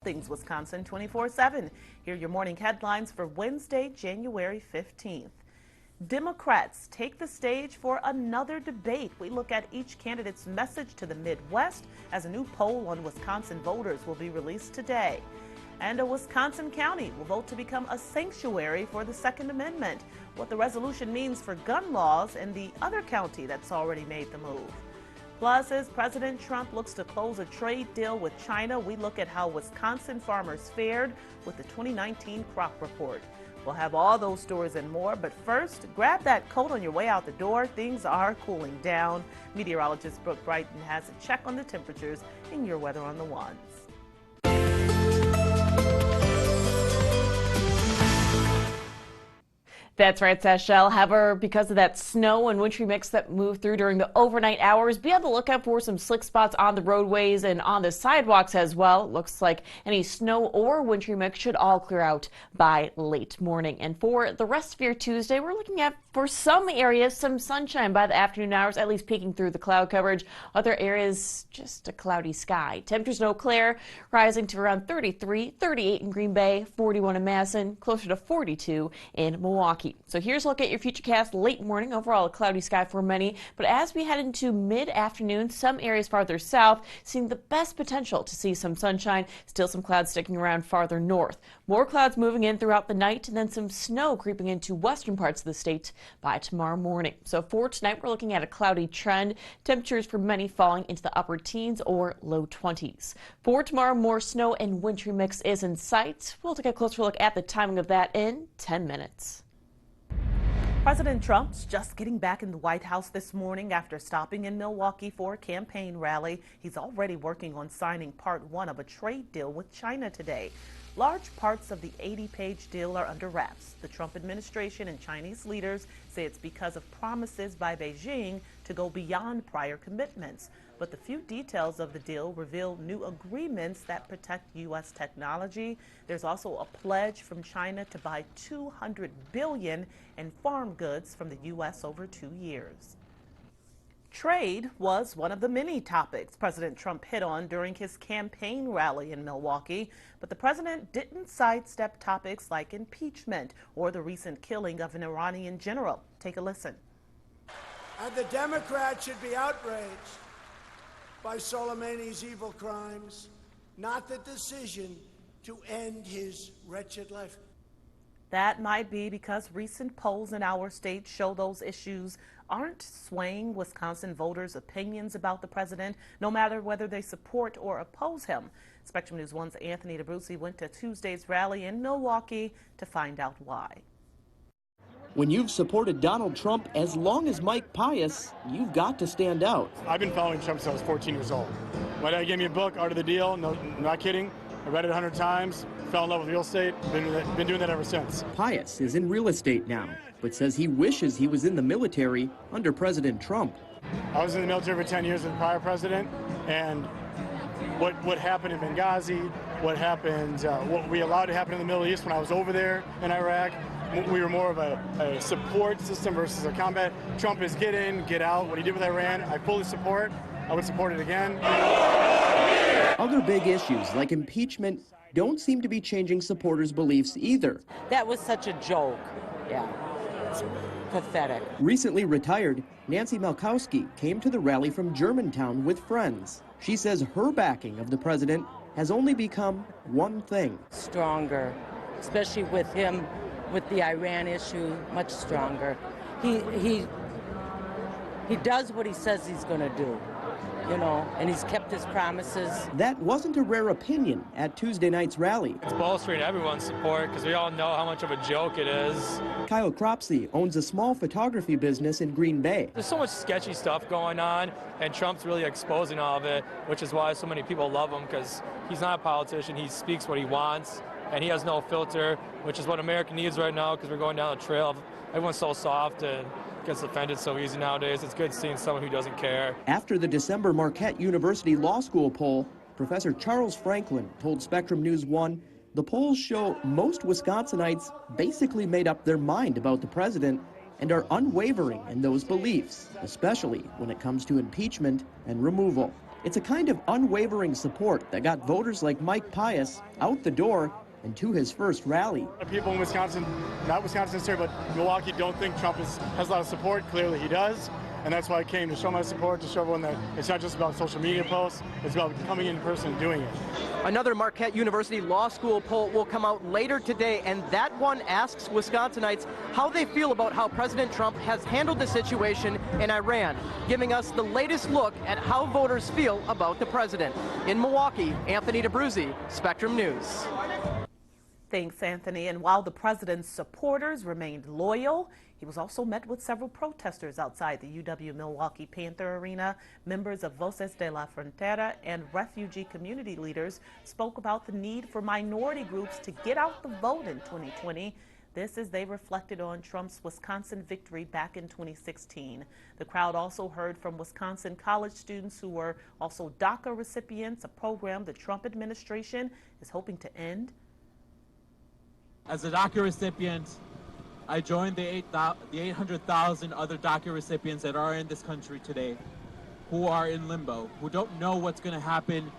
Things Wisconsin 24/7. Here are your morning headlines for Wednesday, January 15th. Democrats take the stage for another debate. We look at each candidate's message to the Midwest as a new poll on Wisconsin voters will be released today. And a Wisconsin county will vote to become a sanctuary for the Second Amendment. What the resolution means for gun laws in the other county that's already made the move. Plus, as President Trump looks to close a trade deal with China, we look at how Wisconsin farmers fared with the 2019 crop report. We'll have all those stories and more, but first, grab that coat on your way out the door. Things are cooling down. Meteorologist Brooke Brighton has a check on the temperatures in your Weather on the Ones. That's right, Sachelle. However, because of that snow and wintry mix that moved through during the overnight hours, be on the lookout for some slick spots on the roadways and on the sidewalks as well. It looks like any snow or wintry mix should all clear out by late morning. And for the rest of your Tuesday, we're looking at, for some areas, some sunshine by the afternoon hours, at least peeking through the cloud coverage. Other areas, just a cloudy sky. Temperatures in Eau Claire rising to around 33, 38 in Green Bay, 41 in Madison, closer to 42 in Milwaukee. So here's a look at your futurecast late morning. Overall, a cloudy sky for many. But as we head into mid-afternoon, some areas farther south seeing the best potential to see some sunshine. Still some clouds sticking around farther north. More clouds moving in throughout the night, and then some snow creeping into western parts of the state by tomorrow morning. So for tonight, we're looking at a cloudy trend. Temperatures for many falling into the upper teens or low 20s. For tomorrow, more snow and wintry mix is in sight. We'll take a closer look at the timing of that in 10 minutes. President Trump's just getting back in the White House this morning after stopping in Milwaukee for a campaign rally. He's already working on signing part one of a trade deal with China today. Large parts of the 80-page deal are under wraps. The Trump administration and Chinese leaders say it's because of promises by Beijing to go beyond prior commitments. But the few details of the deal reveal new agreements that protect U.S. technology. There's also a pledge from China to buy $200 billion in farm goods from the U.S. over 2 years. Trade was one of the many topics President Trump hit on during his campaign rally in Milwaukee, but the president didn't sidestep topics like impeachment or the recent killing of an Iranian general. Take a listen. And the Democrats should be outraged by Soleimani's evil crimes, not the decision to end his wretched life. That might be because recent polls in our state show those issues aren't swaying Wisconsin voters' opinions about the president, no matter whether they support or oppose him. Spectrum News 1's Anthony DeBrucy went to Tuesday's rally in Milwaukee to find out why. When you've supported Donald Trump as long as Mike Pius, you've got to stand out. I've been following Trump since I was 14 years old. My dad gave me a book, Art of the Deal. No, I'm not kidding. I read it 100 times, fell in love with real estate, been doing that ever since. Pius is in real estate now, but says he wishes he was in the military under President Trump. I was in the military for 10 years with the prior president, and what happened in Benghazi, what we allowed to happen in the Middle East when I was over there in Iraq, we were more of a support system versus a combat. Trump is get in, get out. What he did with Iran, I fully support. I would support it again. Other big issues like impeachment don't seem to be changing supporters' beliefs either. That was such a joke. Yeah, it's pathetic. Recently retired, Nancy Malkowski came to the rally from Germantown with friends. She says her backing of the president has only become one thing. Stronger, especially with him, with the Iran issue, much stronger. He does what he says he's going to do. You know, and he's kept his promises. That wasn't a rare opinion at Tuesday night's rally. It's bolstering everyone's support because we all know how much of a joke it is. Kyle Cropsey owns a small photography business in Green Bay. There's so much sketchy stuff going on, and Trump's really exposing all of it, which is why so many people love him, because he's not a politician. He speaks what he wants, and he has no filter, which is what America needs right now, because we're going down a trail. Everyone's so soft and gets offended so easy nowadays. It's good seeing someone who doesn't care. After the December Marquette University Law School poll, Professor Charles Franklin told Spectrum News 1 the polls show most Wisconsinites basically made up their mind about the president and are unwavering in those beliefs, especially when it comes to impeachment and removal. It's a kind of unwavering support that got voters like Mike Pius out the door and to his first rally. People in Wisconsin, not Wisconsin necessarily, but Milwaukee, don't think Trump has a lot of support. Clearly he does. And that's why I came, to show my support, to show everyone that it's not just about social media posts, it's about coming in person and doing it. Another Marquette University Law School poll will come out later today, and that one asks Wisconsinites how they feel about how President Trump has handled the situation in Iran, giving us the latest look at how voters feel about the president. In Milwaukee, Anthony DeBruzzi, Spectrum News. Thanks, Anthony. And while the president's supporters remained loyal, he was also met with several protesters outside the UW-Milwaukee Panther Arena. Members of Voces de la Frontera and refugee community leaders spoke about the need for minority groups to get out the vote in 2020. This as they reflected on Trump's Wisconsin victory back in 2016. The crowd also heard from Wisconsin college students who were also DACA recipients, a program the Trump administration is hoping to end. As a DACA recipient, I joined the 800,000 other DACA recipients that are in this country today, who are in limbo, who don't know what's going to happen,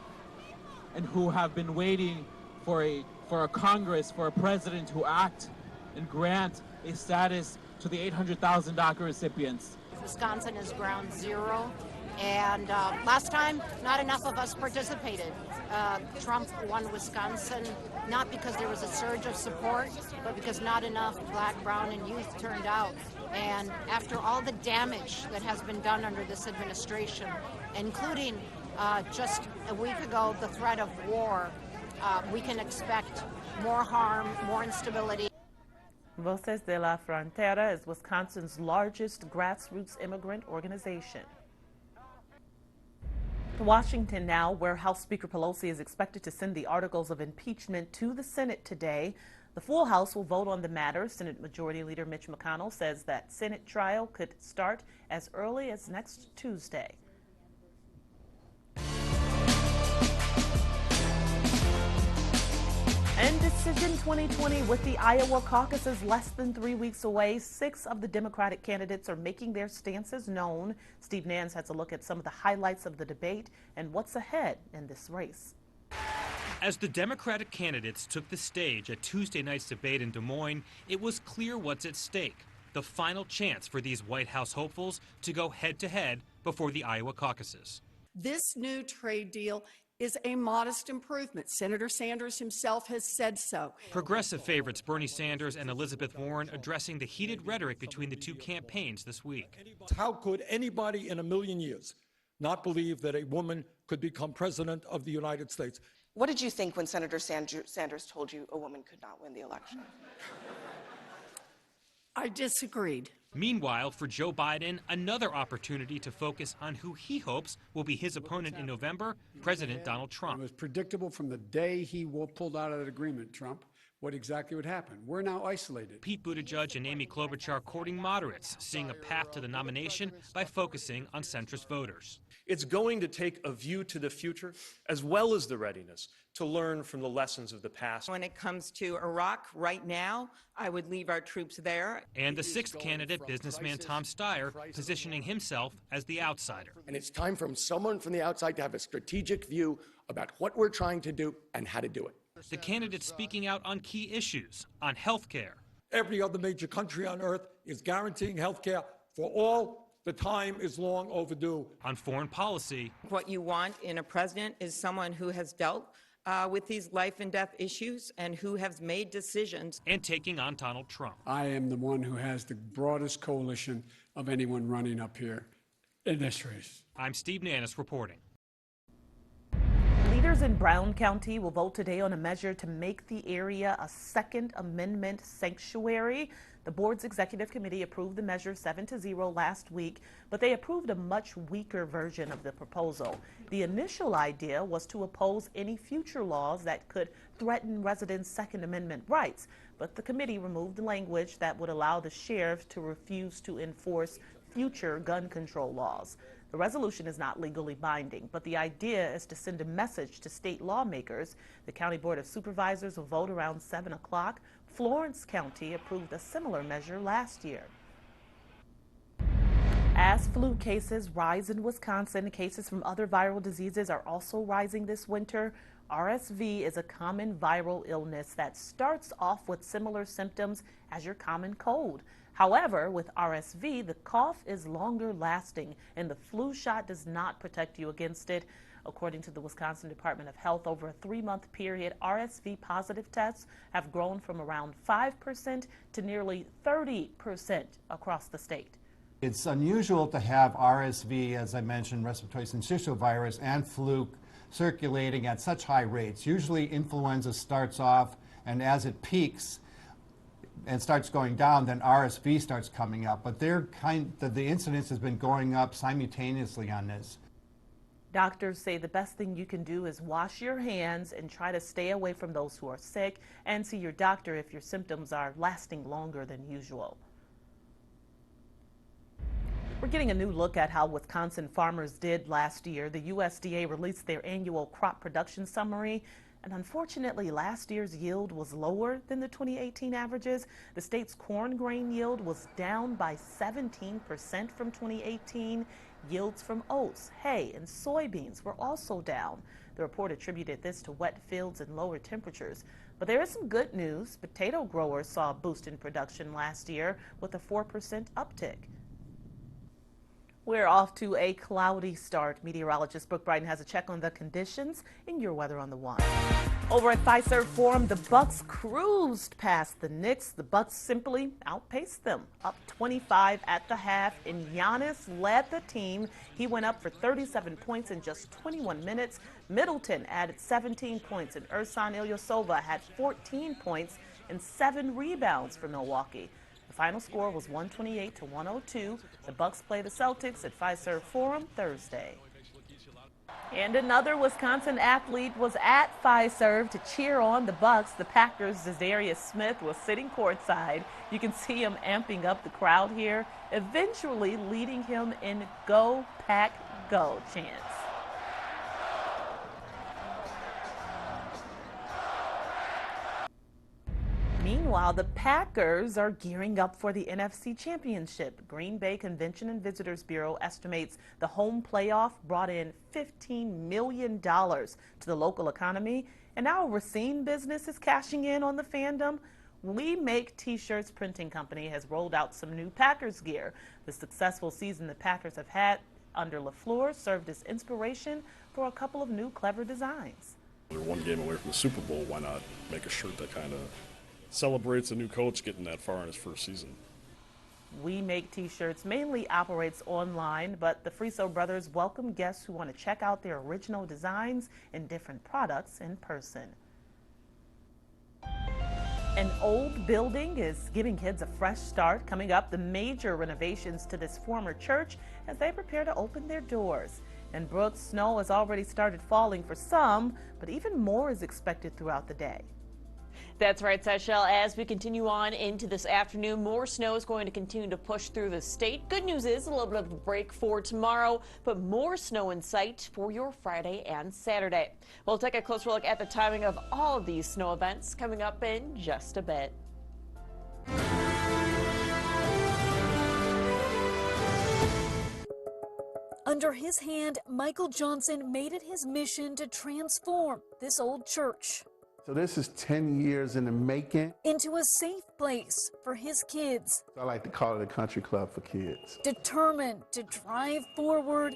and who have been waiting for a Congress, for a president to act and grant a status to the 800,000 DACA recipients. Wisconsin is ground zero, and last time, not enough of us participated. Trump won Wisconsin not because there was a surge of support, but because not enough black, brown, and youth turned out. And after all the damage that has been done under this administration, including just a week ago, the threat of war, we can expect more harm, more instability. Voces de la Frontera is Wisconsin's largest grassroots immigrant organization. To Washington now, where House Speaker Pelosi is expected to send the articles of impeachment to the Senate today. The full House will vote on the matter. Senate Majority Leader Mitch McConnell says that Senate trial could start as early as next Tuesday. And decision 2020 with the Iowa caucuses less than 3 weeks away. 6 of the Democratic candidates are making their stances known. Steve Nance has a look at some of the highlights of the debate and what's ahead in this race. As the Democratic candidates took the stage at Tuesday night's debate in Des Moines, it was clear what's at stake. The final chance for these White House hopefuls to go head-to-head before the Iowa caucuses. This new trade deal is a modest improvement. Senator Sanders himself has said so. Progressive favorites Bernie Sanders and Elizabeth Warren addressing the heated rhetoric between the two campaigns this week. How could anybody in a million years not believe that a woman could become president of the United States? What did you think when Senator Sanders told you a woman could not win the election? I disagreed. Meanwhile, for Joe Biden, another opportunity to focus on who he hopes will be his opponent in November, President Donald Trump. It was predictable from the day he pulled out of that agreement, Trump, what exactly would happen. We're now isolated. Pete Buttigieg and Amy Klobuchar courting moderates, seeing a path to the nomination by focusing on centrist voters. It's going to take a view to the future, as well as the readiness to learn from the lessons of the past. When it comes to Iraq right now, I would leave our troops there. And the 6th candidate, businessman Tom Steyer, positioning himself as the outsider. And it's time for someone from the outside to have a strategic view about what we're trying to do and how to do it. The candidate speaking out on key issues, on health care. Every other major country on earth is guaranteeing health care for all. The time is long overdue. On foreign policy. What you want in a president is someone who has dealt with these life and death issues and who has made decisions. And taking on Donald Trump. I am the one who has the broadest coalition of anyone running up here in this race. I'm Steve Nannis reporting. Leaders in Brown County will vote today on a measure to make the area a Second Amendment sanctuary. The board's executive committee approved the measure 7-0 last week, but they approved a much weaker version of the proposal. The initial idea was to oppose any future laws that could threaten residents' Second Amendment rights, but the committee removed the language that would allow the sheriff to refuse to enforce future gun control laws. The resolution is not legally binding, but the idea is to send a message to state lawmakers. The County Board of Supervisors will vote around 7 o'clock. Florence County approved a similar measure last year. As flu cases rise in Wisconsin, cases from other viral diseases are also rising this winter. RSV is a common viral illness that starts off with similar symptoms as your common cold. However, with RSV, the cough is longer lasting and the flu shot does not protect you against it. According to the Wisconsin Department of Health, over a 3-month period, RSV positive tests have grown from around 5% to nearly 30% across the state. It's unusual to have RSV, as I mentioned, respiratory syncytial virus, and flu circulating at such high rates. Usually influenza starts off, and as it peaks and starts going down, then RSV starts coming up. But the incidence has been going up simultaneously on this. Doctors say the best thing you can do is wash your hands and try to stay away from those who are sick, and see your doctor if your symptoms are lasting longer than usual. We're getting a new look at how Wisconsin farmers did last year. The USDA released their annual crop production summary, and unfortunately last year's yield was lower than the 2018 averages. The state's corn grain yield was down by 17% from 2018. Yields from oats, hay, and soybeans were also down. The report attributed this to wet fields and lower temperatures. But there is some good news. Potato growers saw a boost in production last year with a 4% uptick. We're off to a cloudy start. Meteorologist Brooke Brighton has a check on the conditions in your weather on the one. Over at Fiserv Forum, the Bucks cruised past the Knicks. The Bucks simply outpaced them, up 25 at the half, and Giannis led the team. He went up for 37 points in just 21 minutes. Middleton added 17 points, and Ersan Ilyasova had 14 points and 7 rebounds for Milwaukee. The final score was 128-102. The Bucks play the Celtics at Fiserv Forum Thursday. And another Wisconsin athlete was at Fiserv to cheer on the Bucks. The Packers' Zadarius Smith was sitting courtside. You can see him amping up the crowd here, eventually leading him in "Go Pack Go" chants. Meanwhile, the Packers are gearing up for the NFC Championship. Green Bay Convention and Visitors Bureau estimates the home playoff brought in $15 million to the local economy, and now a Racine business is cashing in on the fandom. We Make T-Shirts printing company has rolled out some new Packers gear. The successful season the Packers have had under LaFleur served as inspiration for a couple of new clever designs. They're one game away from the Super Bowl. Why not make a shirt that kind of celebrates a new coach getting that far in his first season? We Make T-Shirts mainly operates online, but the Friso brothers welcome guests who want to check out their original designs and different products in person. An old building is giving kids a fresh start. Coming up, the major renovations to this former church as they prepare to open their doors. And Brooks, snow has already started falling for some, but even more is expected throughout the day. That's right, Sachelle. As we continue on into this afternoon, more snow is going to continue to push through the state. Good news is a little bit of a break for tomorrow, but more snow in sight for your Friday and Saturday. We'll take a closer look at the timing of all of these snow events coming up in just a bit. Under his hand, Michael Johnson made it his mission to transform this old church. So this is 10 years in the making. Into a safe place for his kids. I like to call it a country club for kids. Determined to drive forward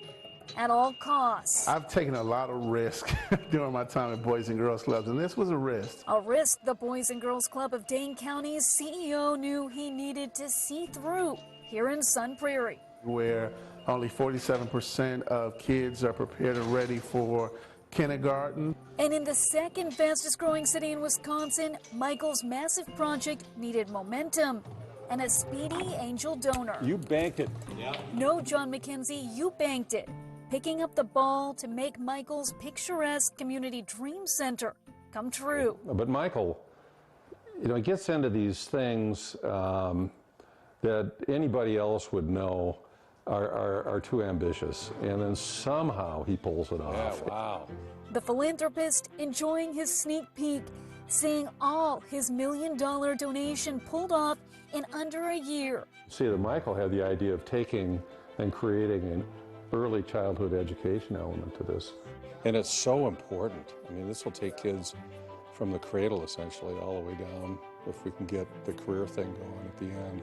at all costs. I've taken a lot of risk during my time at Boys and Girls Clubs, and this was a risk. A risk the Boys and Girls Club of Dane County's CEO knew he needed to see through here in Sun Prairie, where only 47% of kids are prepared and ready for kindergarten. And in the second fastest growing city in Wisconsin, Michael's massive project needed momentum and a speedy angel donor. You banked it. Yeah. No, John McKenzie, you banked it. Picking up the ball to make Michael's picturesque community dream center come true. But Michael, you know, he gets into these things that anybody else would know are too ambitious, and then somehow he pulls it off. Yeah, wow. The philanthropist enjoying his sneak peek, seeing all his $1 million donation pulled off in under a year. See that Michael had the idea of taking and creating an early childhood education element to this. And it's so important. I mean, this will take kids from the cradle essentially all the way down, if we can get the career thing going at the end,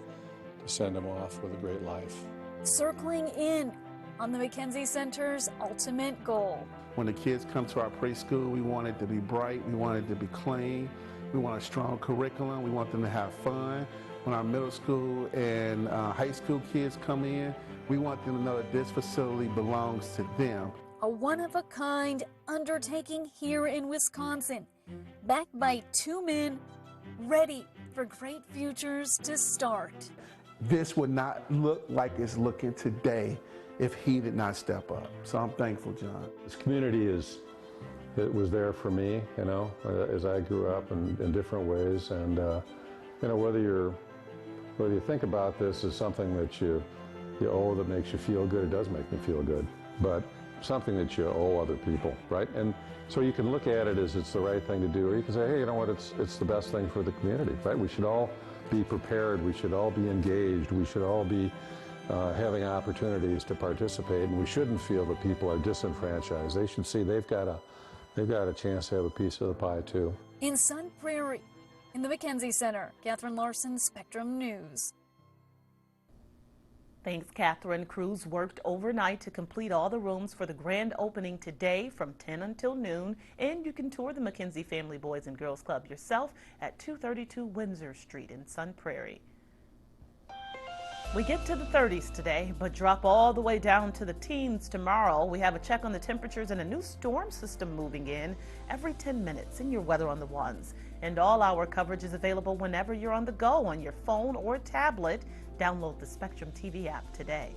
to send them off with a great life. Circling in on the McKenzie Center's ultimate goal. When the kids come to our preschool, we want it to be bright, we want it to be clean, we want a strong curriculum, we want them to have fun. When our middle school and high school kids come in, we want them to know that this facility belongs to them. A one-of-a-kind undertaking here in Wisconsin, backed by two men ready for great futures to start. This would not look like it's looking today if he did not step up. So I'm thankful, John. This community it was there for me, you know, as I grew up in different ways. And, you know, whether you think about this as something that you owe that makes you feel good, it does make me feel good. But something that you owe other people, right? And so you can look at it as it's the right thing to do, or you can say, hey, you know what, it's the best thing for the community, right? We should all be prepared, we should all be engaged, we should all be having opportunities to participate, and we shouldn't feel that people are disenfranchised. They should see they've got a chance to have a piece of the pie too. In Sun Prairie, in the McKenzie Center, Catherine Larson, Spectrum News. Thanks, Catherine. Crews worked overnight to complete all the rooms for the grand opening today from 10 until noon. And you can tour the McKenzie Family Boys and Girls Club yourself at 232 Windsor Street in Sun Prairie. We get to the 30s today, but drop all the way down to the teens tomorrow. We have a check on the temperatures and a new storm system moving in every 10 minutes in your Weather on the Ones. And all our coverage is available whenever you're on the go on your phone or tablet. Download the Spectrum TV app today.